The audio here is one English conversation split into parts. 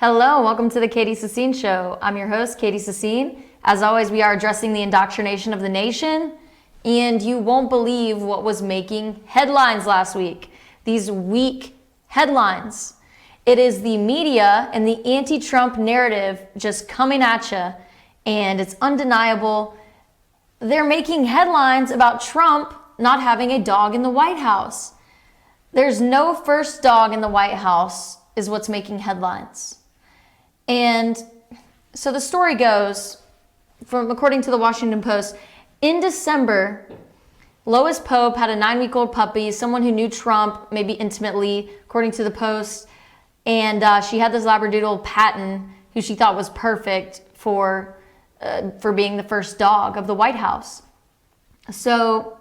Hello, welcome to the Katie Sassine Show. I'm your host, Katie Sassine. As always, we are addressing the indoctrination of the nation, and you won't believe what was making headlines last week. These weak headlines. It is the media and the anti-Trump narrative just coming at you, and it's undeniable. They're making headlines about Trump not having a dog in the White House. There's no first dog in the White House is what's making headlines. And so the story goes, according to the Washington Post, in December, Lois Pope had a 9-week-old puppy, someone who knew Trump, maybe intimately, according to the Post. And she had this Labradoodle, Patton, who she thought was perfect for being the first dog of the White House. So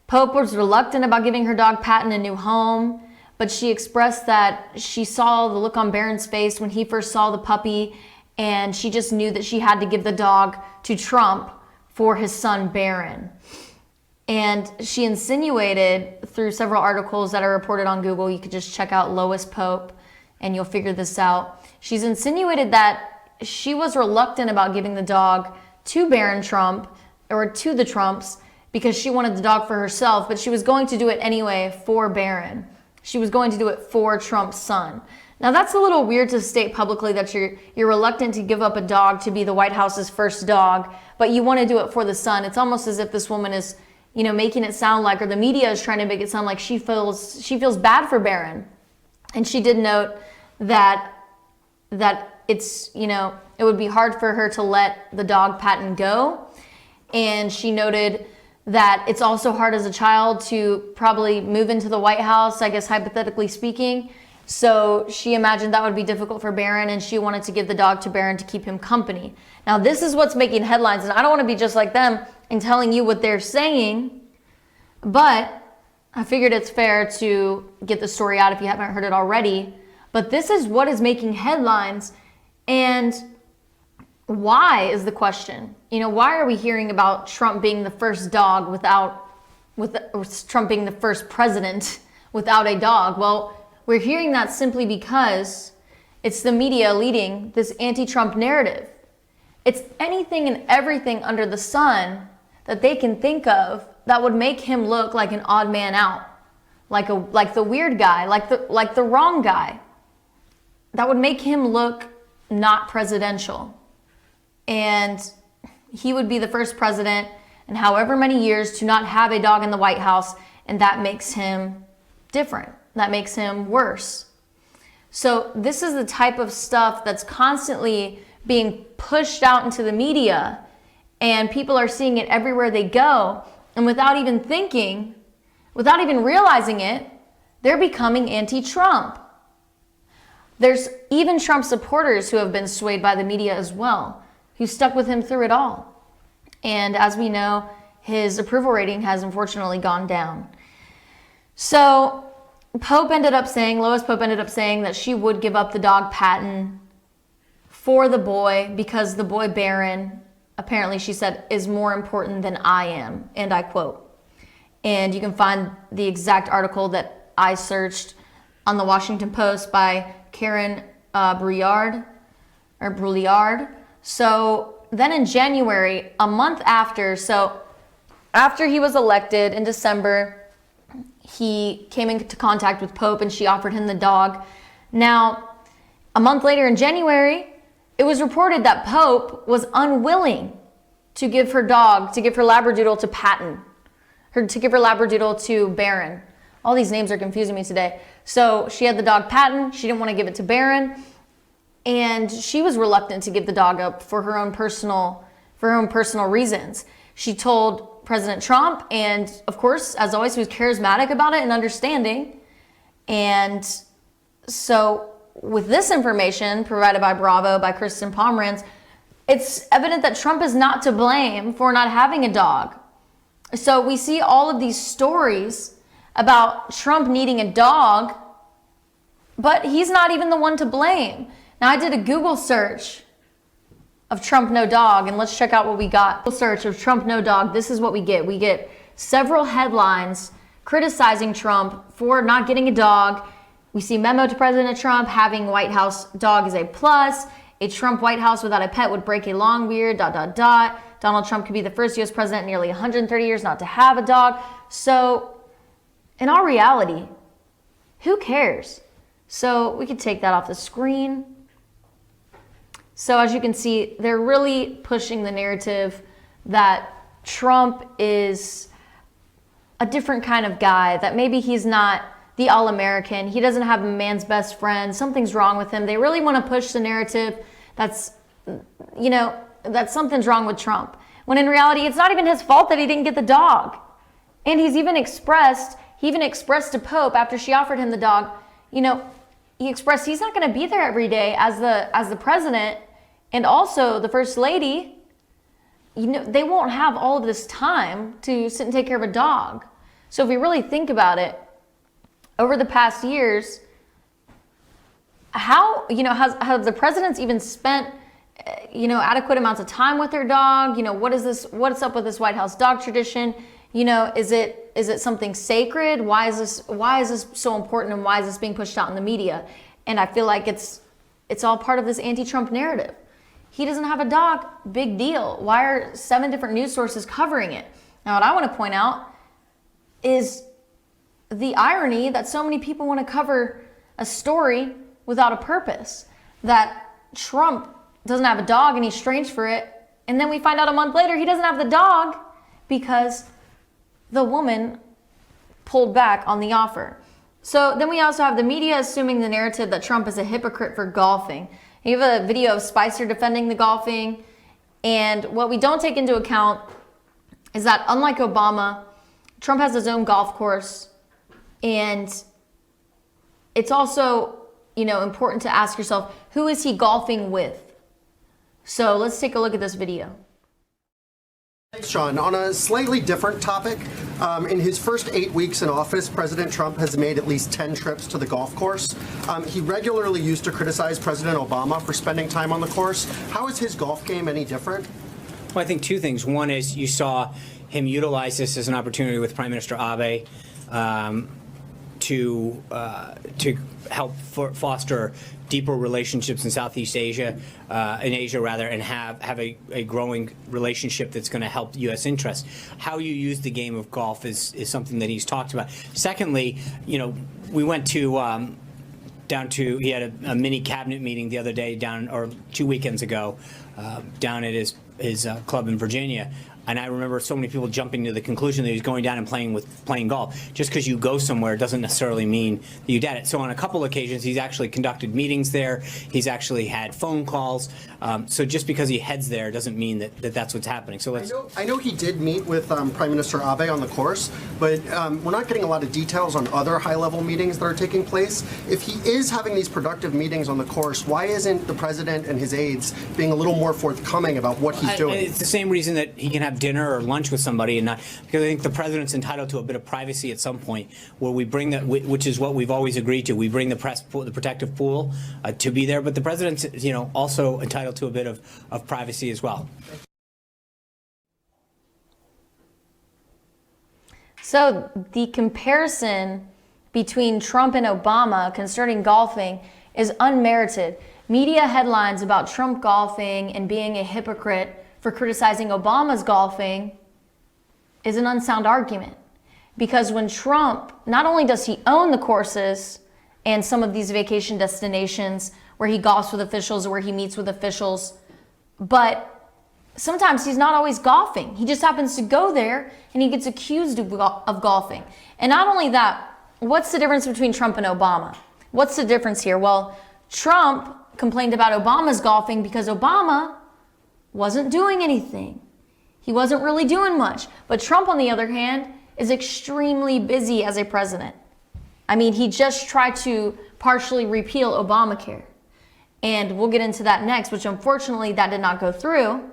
Pope was reluctant about giving her dog Patton a new home, but she expressed that she saw the look on Barron's face when he first saw the puppy, and she just knew that she had to give the dog to Trump for his son Barron. And she insinuated through several articles that are reported on Google, you could just check out Lois Pope and you'll figure this out. She's insinuated that she was reluctant about giving the dog to Barron Trump or to the Trumps because she wanted the dog for herself, but she was going to do it anyway for Barron. She was going to do it for Trump's son. Now that's a little weird to state publicly that you're reluctant to give up a dog to be the White House's first dog, but you want to do it for the son. It's almost as if this woman is, making it sound like, or the media is trying to make it sound like she feels bad for Barron. And she did note that it's, it would be hard for her to let the dog Patton go. And she noted that it's also hard as a child to probably move into the White House, I guess hypothetically speaking. So she imagined that would be difficult for Barron, and she wanted to give the dog to Barron to keep him company. Now this is what's making headlines, and I don't want to be just like them and telling you what they're saying, but I figured it's fair to get the story out if you haven't heard it already. But this is what is making headlines, and why is the question. Why are we hearing about Trump being the first dog with Trump being the first president without a dog? Well, we're hearing that simply because it's the media leading this anti-Trump narrative. It's anything and everything under the sun that they can think of that would make him look like an odd man out, like the weird guy, like the wrong guy. That would make him look not presidential. And he would be the first president in however many years to not have a dog in the White House, and that makes him different. That makes him worse. So this is the type of stuff that's constantly being pushed out into the media, and people are seeing it everywhere they go, and without even thinking, without even realizing it, they're becoming anti-Trump. There's even Trump supporters who have been swayed by the media as well, who stuck with him through it all. And as we know, his approval rating has unfortunately gone down. So Lois Pope ended up saying that she would give up the dog Patton for the boy because the boy Barron, apparently she said, is more important than I am, and I quote. And you can find the exact article that I searched on the Washington Post by Karen Brouillard. So then in January, a month after he was elected in December, he came into contact with Pope and she offered him the dog. Now, a month later in January, it was reported that Pope was unwilling to give her dog, to give her Labradoodle to Patton, to give her Labradoodle to Barron. All these names are confusing me today. So she had the dog Patton, she didn't want to give it to Barron, and she was reluctant to give the dog up for her own personal reasons. She told President Trump, and of course, as always, he was charismatic about it and understanding. And so with this information provided by Bravo, by Kristen Pomerantz, it's evident that Trump is not to blame for not having a dog. So we see all of these stories about Trump needing a dog, but he's not even the one to blame. Now, I did a Google search of Trump no dog, and let's check out what we got. Google search of Trump no dog. This is what we get. We get several headlines criticizing Trump for not getting a dog. We see memo to President Trump, having White House dog is a plus. A Trump White House without a pet would break a long weird ... Donald Trump could be the first US president in nearly 130 years not to have a dog. So in all reality, who cares? So we could take that off the screen. So as you can see, they're really pushing the narrative that Trump is a different kind of guy, that maybe he's not the all-American. He doesn't have a man's best friend. Something's wrong with him. They really want to push the narrative that's, that something's wrong with Trump. When in reality, it's not even his fault that he didn't get the dog. And he even expressed to Pope after she offered him the dog, he expressed he's not going to be there every day as the president and also the first lady. They won't have all of this time to sit and take care of a dog. So if we really think about it, over the past years, have the presidents even spent adequate amounts of time with their dog? What's up with this White House dog tradition? Is it something sacred? Why is this so important, and why is this being pushed out in the media? And I feel like it's all part of this anti-Trump narrative. He doesn't have a dog, big deal. Why are 7 different news sources covering it? Now, what I want to point out is the irony that so many people want to cover a story without a purpose, that Trump doesn't have a dog and he's strange for it. And then we find out a month later he doesn't have the dog because the woman pulled back on the offer. So then we also have the media assuming the narrative that Trump is a hypocrite for golfing. You have a video of Spicer defending the golfing. And what we don't take into account is that unlike Obama, Trump has his own golf course. And it's also, important to ask yourself, who is he golfing with? So let's take a look at this video. Thanks, Sean. On a slightly different topic, in his first 8 weeks in office, President Trump has made at least 10 trips to the golf course. He regularly used to criticize President Obama for spending time on the course. How is his golf game any different? Well, I think 2 things. One is you saw him utilize this as an opportunity with Prime Minister Abe to help foster deeper relationships in Southeast Asia, and have a growing relationship that's going to help U.S. interests. How you use the game of golf is something that he's talked about. Secondly, we went to he had a mini cabinet meeting the other day 2 weekends ago down at his club in Virginia. And I remember so many people jumping to the conclusion that he's going down and playing golf. Just because you go somewhere doesn't necessarily mean that you did it. So on a couple occasions, he's actually conducted meetings there. He's actually had phone calls. So just because he heads there doesn't mean that's what's happening. So I know he did meet with Prime Minister Abe on the course, but we're not getting a lot of details on other high-level meetings that are taking place. If he is having these productive meetings on the course, why isn't the president and his aides being a little more forthcoming about what he's doing? It's the same reason that he can have dinner or lunch with somebody, and not because I think the president's entitled to a bit of privacy at some point, where we bring that, which is what we've always agreed to. We bring the protective pool to be there, but the president's also entitled to a bit of privacy as well. So the comparison between Trump and Obama concerning golfing is unmerited. Media headlines about Trump golfing and being a hypocrite for criticizing Obama's golfing is an unsound argument. Because when Trump, not only does he own the courses and some of these vacation destinations where he golfs with officials or where he meets with officials, but sometimes he's not always golfing. He just happens to go there and he gets accused of golfing. And not only that, what's the difference between Trump and Obama? What's the difference here? Well, Trump complained about Obama's golfing because Obama wasn't doing anything. He wasn't really doing much. But Trump, on the other hand, is extremely busy as a president. I mean, he just tried to partially repeal Obamacare. And we'll get into that next, which unfortunately that did not go through.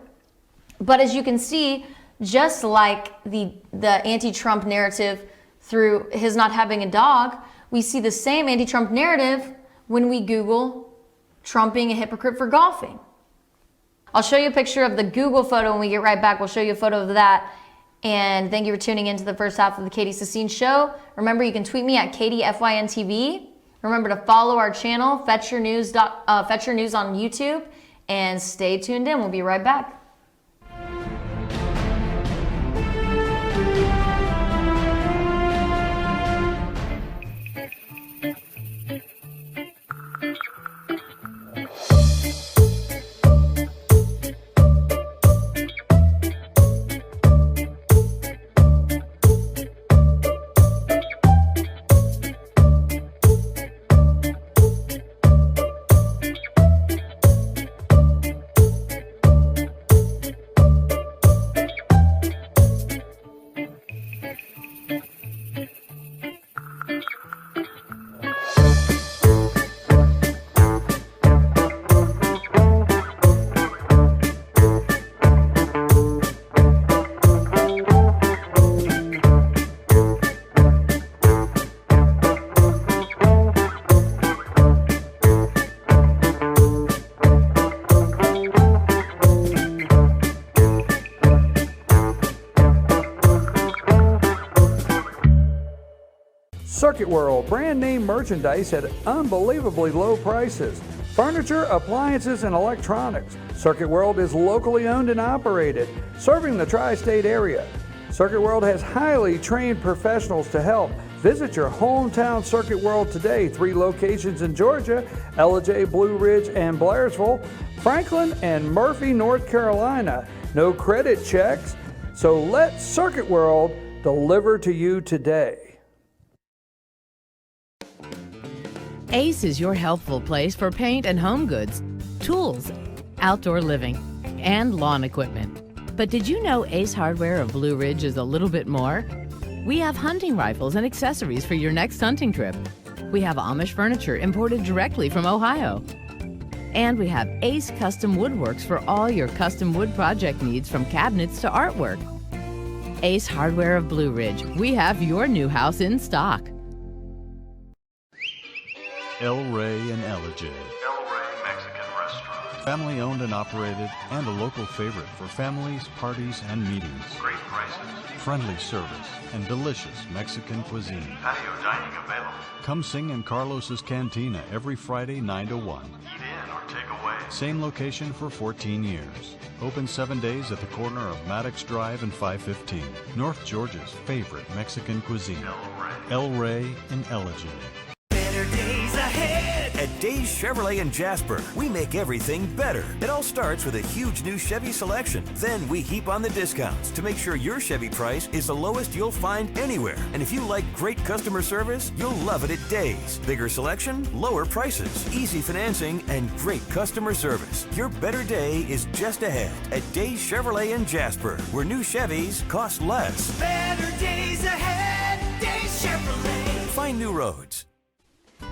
But as you can see, just like the anti-Trump narrative through his not having a dog, we see the same anti-Trump narrative when we Google Trump being a hypocrite for golfing. I'll show you a picture of the Google photo when we get right back. We'll show you a photo of that. And thank you for tuning into the first half of the Katie Sassine Show. Remember, you can tweet me at KatieFYNTV. Remember to follow our channel, Fetch Your News on YouTube, and stay tuned in. We'll be right back. Circuit World, brand name merchandise at unbelievably low prices. Furniture, appliances, and electronics. Circuit World is locally owned and operated, serving the tri-state area. Circuit World has highly trained professionals to help. Visit your hometown Circuit World today. 3 locations in Georgia, Ellijay, Blue Ridge, and Blairsville, Franklin, and Murphy, North Carolina. No credit checks, so let Circuit World deliver to you today. Ace is your helpful place for paint and home goods, tools, outdoor living, and lawn equipment. But did you know Ace Hardware of Blue Ridge is a little bit more? We have hunting rifles and accessories for your next hunting trip. We have Amish furniture imported directly from Ohio. And we have Ace Custom Woodworks for all your custom wood project needs, from cabinets to artwork. Ace Hardware of Blue Ridge, we have your new house in stock. El Rey and Ellijay. El Rey Mexican Restaurant. Family owned and operated, and a local favorite for families, parties, and meetings. Great prices. Friendly service and delicious Mexican cuisine. Patio dining available. Come sing in Carlos's Cantina every Friday 9 to 1. Eat in or take away. Same location for 14 years. Open 7 days at the corner of Maddox Drive and 515. North Georgia's favorite Mexican cuisine. El Rey and Ellijay. Better days ahead at Days Chevrolet in Jasper. We make everything better. It all starts with a huge new Chevy selection. Then we heap on the discounts to make sure your Chevy price is the lowest you'll find anywhere. And if you like great customer service, you'll love it at Days. Bigger selection, lower prices, easy financing, and great customer service. Your better day is just ahead at Days Chevrolet in Jasper, where new Chevys cost less. Better days ahead, Days Chevrolet. Find new roads.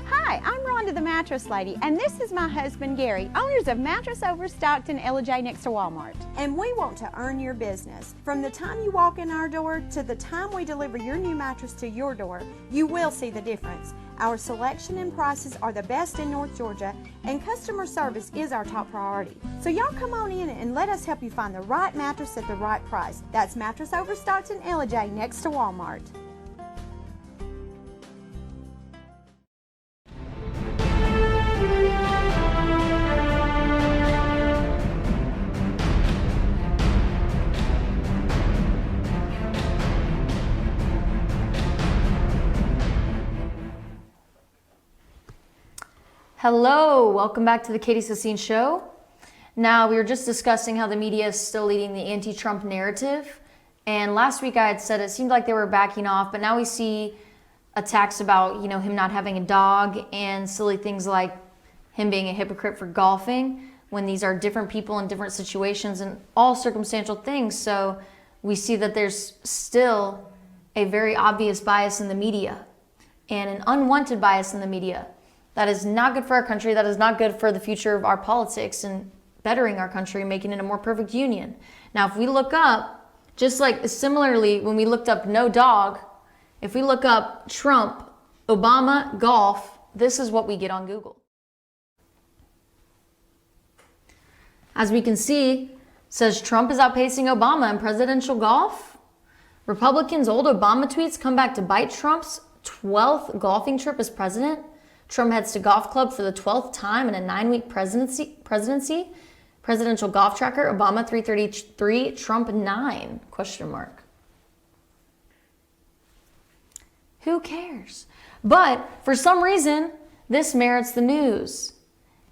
Hi, I'm Rhonda the Mattress Lady, and this is my husband Gary, owners of Mattress Overstocked in Ellijay next to Walmart. And we want to earn your business. From the time you walk in our door to the time we deliver your new mattress to your door, you will see the difference. Our selection and prices are the best in North Georgia, and customer service is our top priority. So y'all come on in and let us help you find the right mattress at the right price. That's Mattress Overstocked in Ellijay next to Walmart. Hello, welcome back to the Katie Sassine Show. Now, we were just discussing how the media is still leading the anti-Trump narrative. And last week I had said it seemed like they were backing off, but now we see attacks about, him not having a dog and silly things like him being a hypocrite for golfing, when these are different people in different situations and all circumstantial things. So we see that there's still a very obvious bias in the media and an unwanted bias in the media. That is not good for our country. That is not good for the future of our politics and bettering our country, making it a more perfect union. Now, if we look up, just like similarly when we looked up no dog, if we look up Trump, Obama, golf, this is what we get on Google. As we can see, it says Trump is outpacing Obama in presidential golf. Republicans' old Obama tweets come back to bite Trump's 12th golfing trip as president. Trump heads to golf club for the 12th time in a 9-week presidency. Presidential golf tracker, Obama 333, Trump 9, ? Who cares? But for some reason, this merits the news.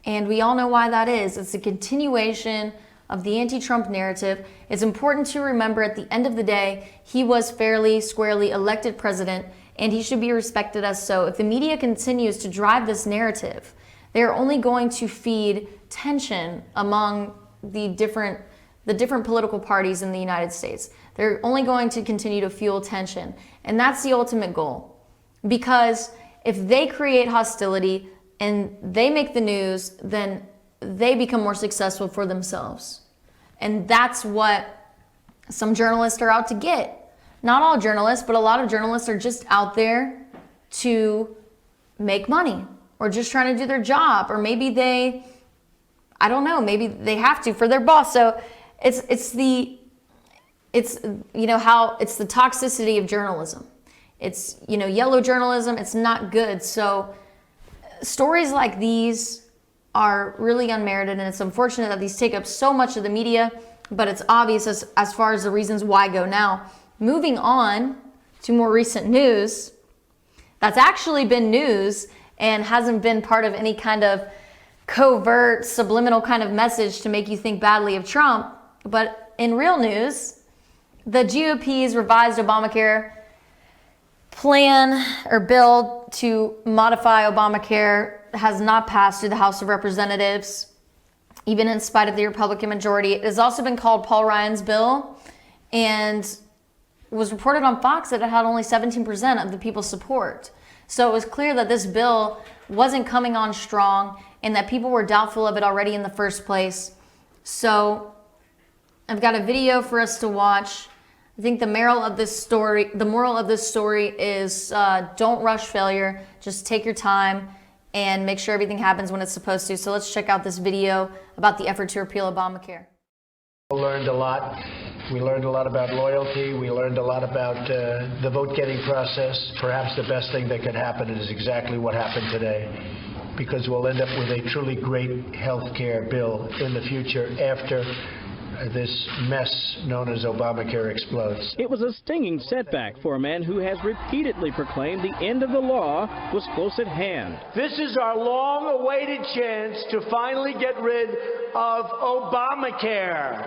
And we all know why that is. It's a continuation of the anti-Trump narrative. It's important to remember at the end of the day, he was fairly, squarely elected president, and he should be respected as so. If the media continues to drive this narrative, they're only going to feed tension among the different political parties in the United States. They're only going to continue to fuel tension. And that's the ultimate goal. Because if they create hostility and they make the news, then they become more successful for themselves. And that's what some journalists are out to get. Not all journalists, but a lot of journalists are just out there to make money or just trying to do their job. Or maybe maybe they have to for their boss. So it's the toxicity of journalism. It's, yellow journalism. It's not good. So stories like these are really unmerited, and it's unfortunate that these take up so much of the media, but it's obvious as far as the reasons why go now. Moving on to more recent news that's actually been news and hasn't been part of any kind of covert, subliminal kind of message to make you think badly of Trump. But in real news, the GOP's revised Obamacare plan or bill to modify Obamacare has not passed through the House of Representatives, even in spite of the Republican majority. It has also been called Paul Ryan's bill, and was reported on Fox that it had only 17% of the people's support. So it was clear that this bill wasn't coming on strong and that people were doubtful of it already in the first place. So I've got a video for us to watch. I think the moral of this story is don't rush failure. Just take your time and make sure everything happens when it's supposed to. So let's check out this video about the effort to repeal Obamacare. We learned a lot. We learned a lot about loyalty. We learned a lot about the vote-getting process. Perhaps the best thing that could happen is exactly what happened today, because we'll end up with a truly great health care bill in the future after this mess known as Obamacare explodes. It was a stinging setback for a man who has repeatedly proclaimed the end of the law was close at hand. This is our long-awaited chance to finally get rid of Obamacare.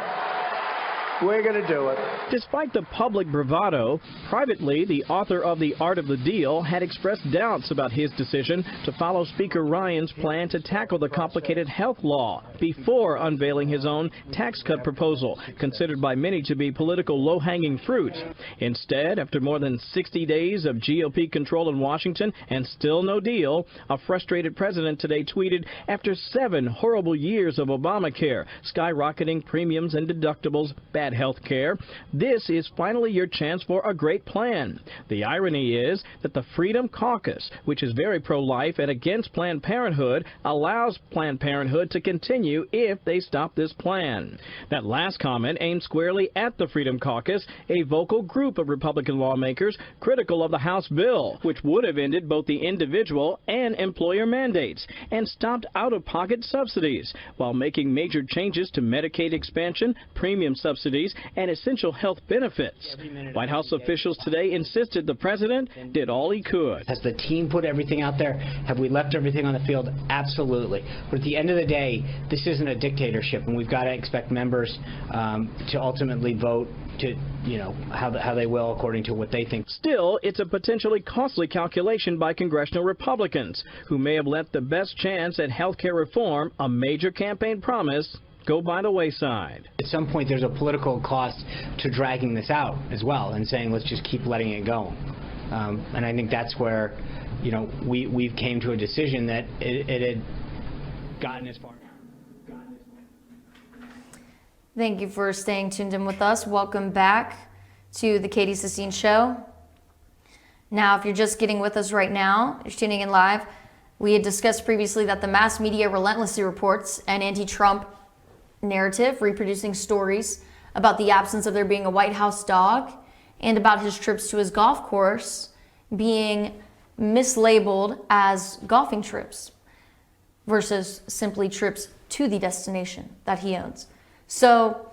We're going to do it. Despite the public bravado, privately, the author of The Art of the Deal had expressed doubts about his decision to follow Speaker Ryan's plan to tackle the complicated health law before unveiling his own tax cut proposal, considered by many to be political low-hanging fruit. Instead, after more than 60 days of GOP control in Washington and still no deal, a frustrated president today tweeted, after 7 horrible years of Obamacare, skyrocketing premiums and deductibles, bad health care, this is finally your chance for a great plan. The irony is that the Freedom Caucus, which is very pro-life and against Planned Parenthood, allows Planned Parenthood to continue if they stop this plan. That last comment aimed squarely at the Freedom Caucus, a vocal group of Republican lawmakers critical of the House bill, which would have ended both the individual and employer mandates and stopped out-of-pocket subsidies, while making major changes to Medicaid expansion, premium subsidies, and essential health benefits. White House officials today insisted the president did all he could. Has the team put everything out there? Have we left everything on the field? Absolutely. But at the end of the day, this isn't a dictatorship, and we've got to expect members to ultimately vote to, how they will according to what they think. Still, it's a potentially costly calculation by congressional Republicans, who may have let the best chance at health care reform, a major campaign promise, go by the wayside. At some point, there's a political cost to dragging this out as well and saying, let's just keep letting it go. And I think that's where, we've came to a decision that it had gotten as far. Thank you for staying tuned in with us. Welcome back to the Katie Sassine Show. Now, if you're just getting with us right now, you're tuning in live, we had discussed previously that the mass media relentlessly reports an anti-Trump narrative, reproducing stories about the absence of there being a White House dog and about his trips to his golf course being mislabeled as golfing trips versus simply trips to the destination that he owns. So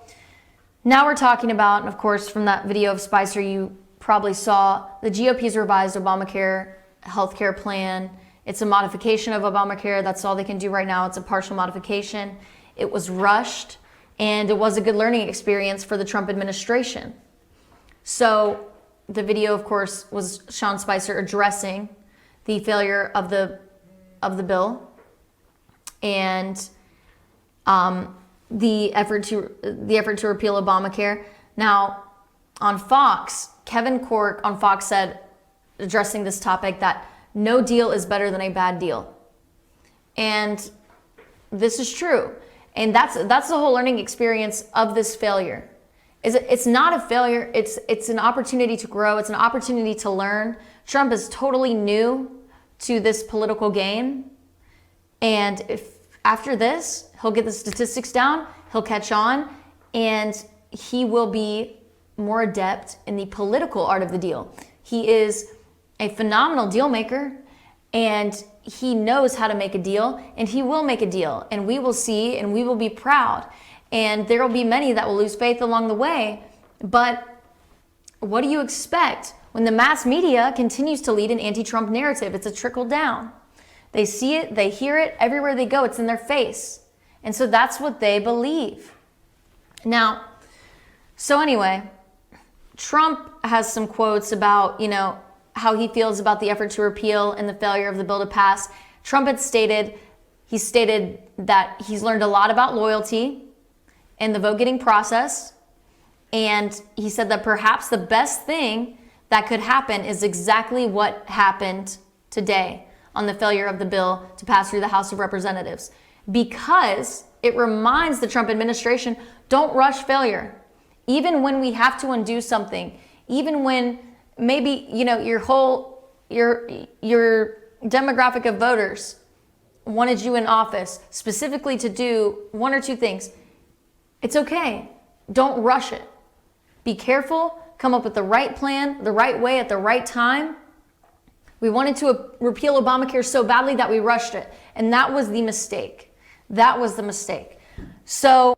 now we're talking about, and of course from that video of Spicer you probably saw, the GOP's revised Obamacare healthcare plan. It's a modification of Obamacare. That's all they can do right now. It's a partial modification. It was rushed, and it was a good learning experience for the Trump administration. So the video, of course, was Sean Spicer addressing the failure of the bill and the effort to repeal Obamacare. Now, on Fox, Kevin Corke on Fox said, addressing this topic, that no deal is better than a bad deal. And this is true. And that's the whole learning experience of this failure. It's not a failure, it's an opportunity to grow, it's an opportunity to learn. Trump is totally new to this political game. And if after this, he'll get the statistics down, he'll catch on, and he will be more adept in the political art of the deal. He is a phenomenal deal maker, and he knows how to make a deal, and he will make a deal, and we will see, and we will be proud. And there will be many that will lose faith along the way. But what do you expect when the mass media continues to lead an anti-Trump narrative? It's a trickle down. They see it, they hear it, everywhere they go, it's in their face. And so that's what they believe. Now, so anyway, Trump has some quotes about, how he feels about the effort to repeal and the failure of the bill to pass. Trump had stated that he's learned a lot about loyalty and the vote-getting process, and he said that perhaps the best thing that could happen is exactly what happened today on the failure of the bill to pass through the House of Representatives, because it reminds the Trump administration, don't rush failure. Even when we have to undo something, even when maybe, your demographic of voters wanted you in office specifically to do one or two things, it's okay. Don't rush it. Be careful, come up with the right plan, the right way at the right time. We wanted to repeal Obamacare so badly that we rushed it. And that was the mistake. That was the mistake. So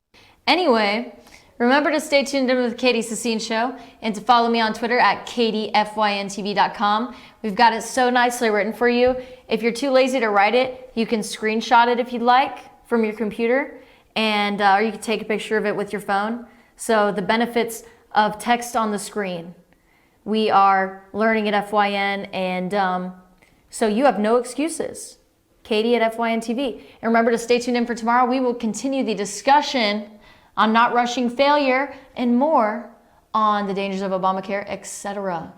anyway, remember to stay tuned in with the Katie Sassine Show and to follow me on Twitter at katiefyntv.com. We've got it so nicely written for you. If you're too lazy to write it, you can screenshot it if you'd like from your computer, and or you can take a picture of it with your phone. So the benefits of text on the screen. We are learning at FYN, and so you have no excuses. Katie at FYNTV. And remember to stay tuned in for tomorrow. We will continue the discussion on not rushing failure and more on the dangers of Obamacare, etc.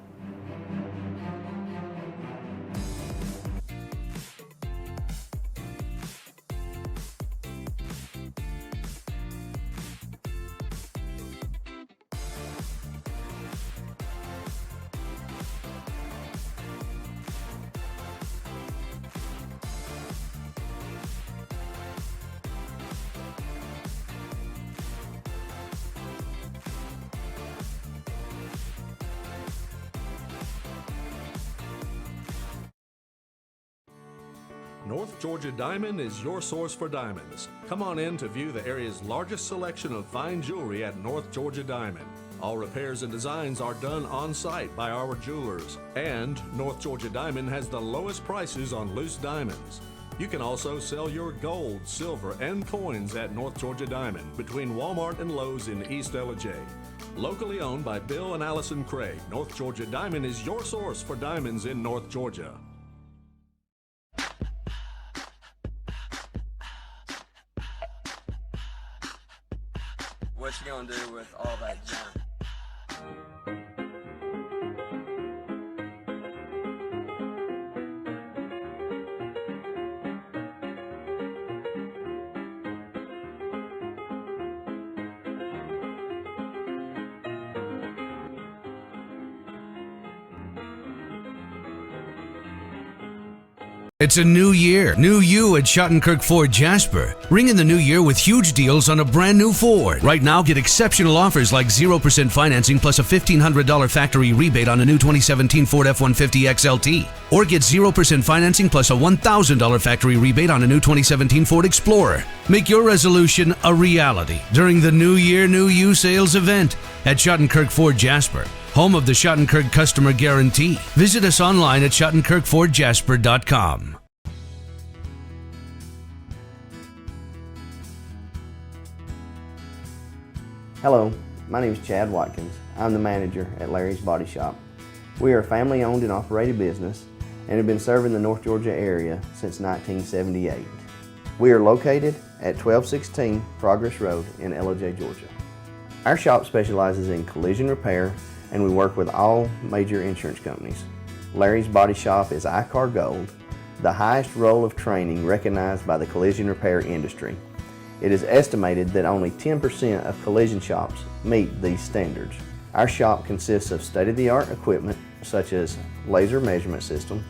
North Georgia Diamond is your source for diamonds. Come on in to view the area's largest selection of fine jewelry at North Georgia Diamond. All repairs and designs are done on-site by our jewelers. And North Georgia Diamond has the lowest prices on loose diamonds. You can also sell your gold, silver, and coins at North Georgia Diamond between Walmart and Lowe's in East Ellijay. Locally owned by Bill and Allison Craig, North Georgia Diamond is your source for diamonds in North Georgia. What you gonna do with all that junk? It's a new year, new you at Schottenkirk Ford Jasper. Ring in the new year with huge deals on a brand new Ford. Right now, get exceptional offers like 0% financing plus a $1,500 factory rebate on a new 2017 Ford F-150 XLT. Or get 0% financing plus a $1,000 factory rebate on a new 2017 Ford Explorer. Make your resolution a reality during the New Year, New You sales event at Schottenkirk Ford Jasper, home of the Schottenkirk Customer Guarantee. Visit us online at SchottenkirkFordJasper.com. Hello, my name is Chad Watkins. I'm the manager at Larry's Body Shop. We are a family-owned and operated business and have been serving the North Georgia area since 1978. We are located at 1216 Progress Road in Ellijay, Georgia. Our shop specializes in collision repair and we work with all major insurance companies. Larry's Body Shop is ICAR Gold, the highest role of training recognized by the collision repair industry. It is estimated that only 10% of collision shops meet these standards. Our shop consists of state-of-the-art equipment such as laser measurement system,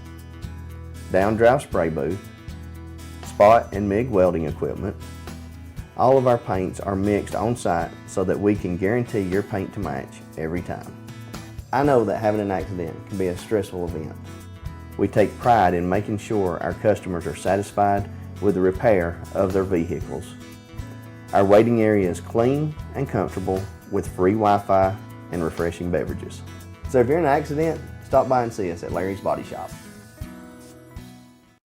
down-drive spray booth, spot and MIG welding equipment. All of our paints are mixed on site so that we can guarantee your paint to match every time. I know that having an accident can be a stressful event. We take pride in making sure our customers are satisfied with the repair of their vehicles. Our waiting area is clean and comfortable with free Wi-Fi and refreshing beverages. So if you're in an accident, stop by and see us at Larry's Body Shop.